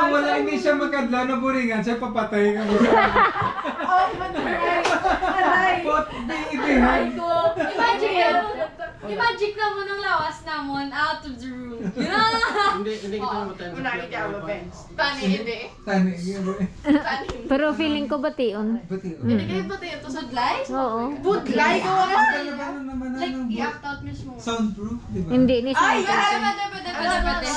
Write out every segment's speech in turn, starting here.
Kung wala hindi siya magkadlaw na buringan, siya papatay ka mo. Oh, aray. Pot, ibihan. Imagine na mo ng lawas namon out of the room. You know? Hindi kita matay. Unagi ka ba, Ben? Tani, hindi. Tani, yun. Tani. Pero feeling ko bation. Buti. Hindi kayo ba tayo ito sa budlay? Oo. Budlay ko kasi. Ano naman Like, ano? i-act out mismo. Soundproof, di ba? Hindi ni Ay, Santa. Pwede.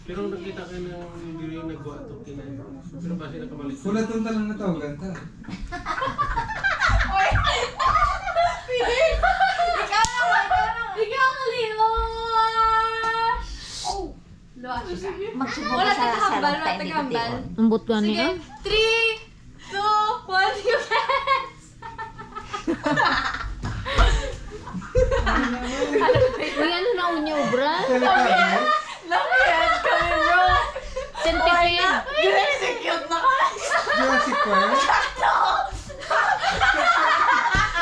Pero nakita ka ng diri nagwa to kinay. Pero kasi nakabalik. Wala tong talang natawagan ta. Ikaw ang liwas! Oh! Luwas. Wala tagahambal, wala tagahambal. Ang butwan Sige, niya. 3, 2, 1, you guys! Uy, ano na unya ubra? Telepathy? Lakihan kami, bro. Centipede. Grace, cute na ka. Jurassic Park?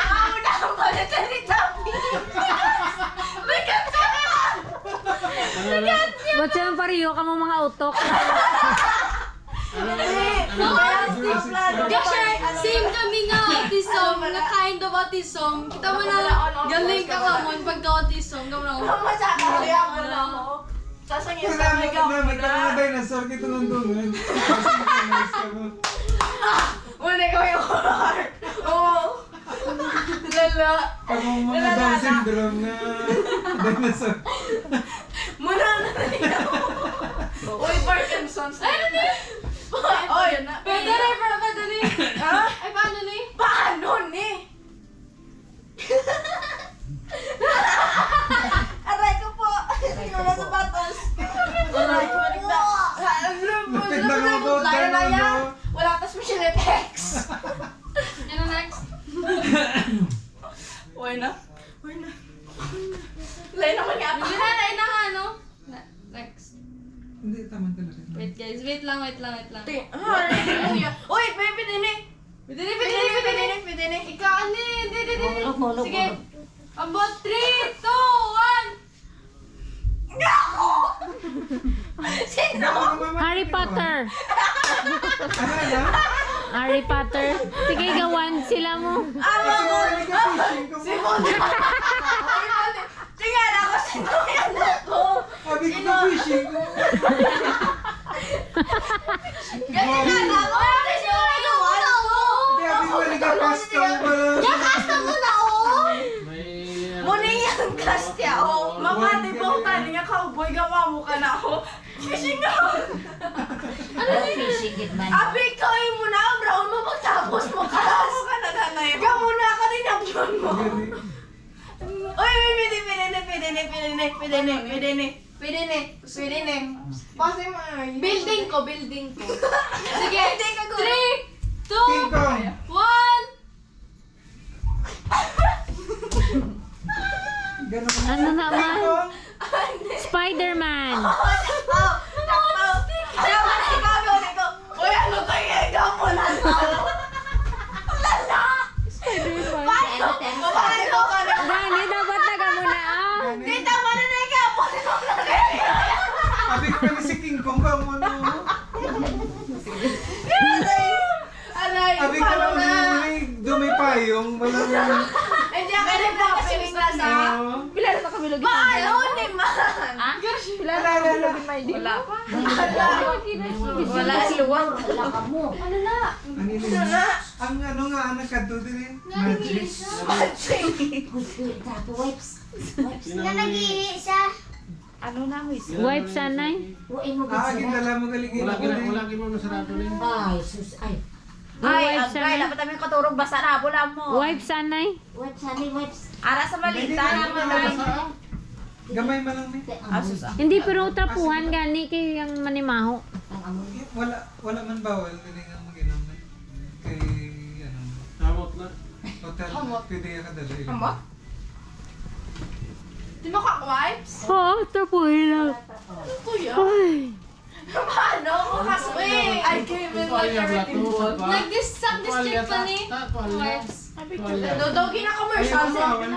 Ako na ang palitan ni Tabi. Ba't siya pariyo ka mo mga utok? Jurassic Park? Kasi same kami nga autism, na kind of autism. Kita mo na, galing ka kamon pagka autism. Gawin ako. Masakaya mo na ako. Sasangin sa Kailangan mga ka na, mo nagka mga na. dinosaur kita ng dungan. Kasi nakamis ka mo. Muna ko yung horror. Oo. Lala. Pag mga Down syndrome na dinosaur. Muna na rin ako. Uy, Parkinson's. Ay, ano na? Oy, Pwede rin, pwede rin. ha? Ay, paano ni? Paano ni? Aray ko po. Wala sa batos. Aray ko po. Lapit na nga po, Darno. Wala pa special effects. Ano next? Uy na. Uy na. Lay naman nga Hindi pa. na, na ano? Next. Hindi, tama talaga. Wait guys, wait lang. Uy, baby din eh. Pwede rin. Pwede ni. Ikaw, hindi. Sige. About 3, 2, 1. Sino? Harry Potter. Ano na? Harry Potter. Sige, gawan sila mo. Ama mo. Fishing ko Si mo. Mona. Tingnan ako, sino yan ako? Sabi ko na fishing ko. Ganyan ako. Sino yan ako? Sabi ko na ka-custom pala. Kasta mo na oh. May Muna yan kastya oh. Mga di ba tani nga cowboy gawa mo ka na ako. Fishing na ako. Abi ko mo na brown mo pagtapos mo kalas ka na nanay. Gawa na ka din ang yun mo. Uy, pwede ni. Pasi mo ay. Building ko. Sige. Hindi ka gulo. 3, 2, King Kong. 1. Ganun. Ano naman? King Kong. Spider-Man. Oh, takpaw. Dapat ikaw gawin ko. Uy, ano tayo? Gawa na ako. Lala! Paano ka na? Gani, dapat taga mo na ah. Tita, mana na ikaw? Sabi ko kami si King Kong ba mo ano? Alay, Sabi ko paano na na? dumi payong. Walang Hindi ako rin na kasi nasa. Pila na kami lagi. Paano ni man? Pila na kami lagi may di. Wala pa. Wala luwag. Ano na? ang ilinis. Ang ano nga, anak ka doon din eh. Magic. Wipe sanay. Gindala mo galing wala gid mo nasarado rin. Ay, Wipe agay, sanay. dapat kami katurog basta na bula mo. Wipe sanay. Ara sa malita naman. Gamay man lang eh. Asus ah. Hindi pero tapuhan gani kay yung manimaho. Wala man bawal. Hindi nga mag-inom na. Kay ano. Tamot na. Hotel. Pwede ka dala. Amo? Di mo ka wipes? Oo, tapuhin lang. Kuya. Ay. Paano ko kaswi? I came in like everything good. Nag-district pa ni. Tuwalya. Wipes. Tuwalya. Dodogin na commercial. Bawal.